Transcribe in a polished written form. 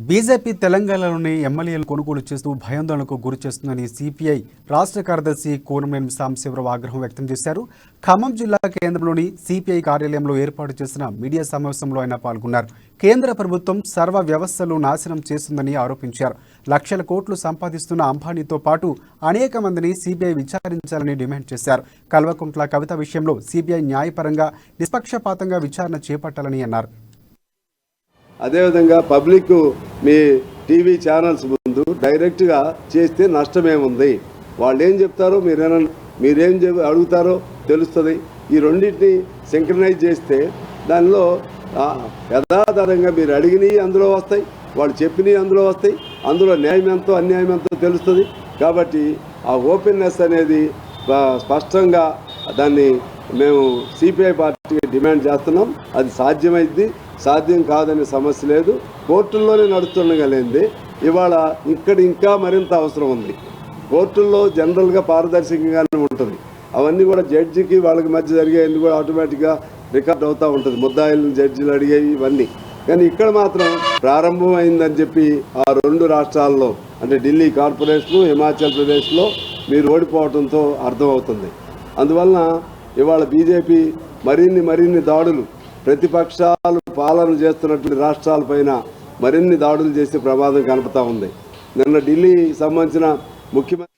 BJP తెలంగాణలోని ఎమ్మెల్యేలు కొనుగోలు చేస్తూ భయాందోళనకు గురి చేస్తుందని సిపిఐ రాష్ట్ర కార్యదర్శి కోనమనేని సాంబశివరావు ఆగ్రహం వ్యక్తం చేశారు. ఖమ్మం జిల్లా కేంద్రంలోని సిపిఐ కార్యాలయంలో ఏర్పాటు చేసిన మీడియా సమావేశంలో ఆయన పాల్గొన్నారు. కేంద్ర ప్రభుత్వం సర్వ వ్యవస్థలు నాశనం చేస్తుందని ఆరోపించారు. లక్షల కోట్లు సంపాదిస్తున్న అంబానీతో పాటు అనేక మందిని సిబిఐ విచారించాలని డిమాండ్ చేశారు. కల్వకుంట్ల కవిత విషయంలో సిబిఐ న్యాయపరంగా నిష్పక్షపాతంగా విచారణ చేపట్టాలని అన్నారు. అదేవిధంగా పబ్లిక్ మీ టీవీ ఛానల్స్ ముందు డైరెక్ట్గా చేస్తే నష్టమేముంది, వాళ్ళు ఏం చెప్తారో మీరేం అడుగుతారో తెలుస్తుంది. ఈ రెండింటిని సింక్రనైజ్ చేస్తే దానిలో యథాతథంగా మీరు అడిగినవి అందులో వస్తాయి, వాళ్ళు చెప్పినవి అందులో వస్తాయి, అందులో న్యాయం ఎంతో అన్యాయం ఎంతో తెలుస్తుంది. కాబట్టి ఆ ఓపెన్నెస్ అనేది స్పష్టంగా దాన్ని మేము సిపిఐ పార్టీకి డిమాండ్ చేస్తున్నాం. అది సాధ్యమైంది, సాధ్యం కాదనే సమస్య లేదు. కోర్టుల్లోనే నడుస్తుండగలిగింది. ఇవాళ ఇక్కడ ఇంకా మరింత అవసరం ఉంది. కోర్టుల్లో జనరల్గా పారదర్శకంగానే ఉంటుంది. అవన్నీ కూడా జడ్జికి వాళ్ళకి మధ్య జరిగేవి కూడా ఆటోమేటిక్గా రికార్డ్ అవుతూ ఉంటుంది, ముద్దాయిలను జడ్జిలు అడిగేవి ఇవన్నీ. కానీ ఇక్కడ మాత్రం ప్రారంభం అయిందని చెప్పి ఆ రెండు రాష్ట్రాల్లో అంటే ఢిల్లీ కార్పొరేషను, హిమాచల్ ప్రదేశ్లో మీరు ఓడిపోవడంతో అర్థమవుతుంది. అందువలన ఇవాళ బీజేపీ మరిన్ని దాడులు, ప్రతిపక్షాలు పాలన చేస్తున్నటువంటి రాష్ట్రాలపైన మరిన్ని దాడులు చేసే ప్రమాదం కనపడతా ఉంది. నిన్న ఢిల్లీ సంబంధించిన ముఖ్యమంత్రి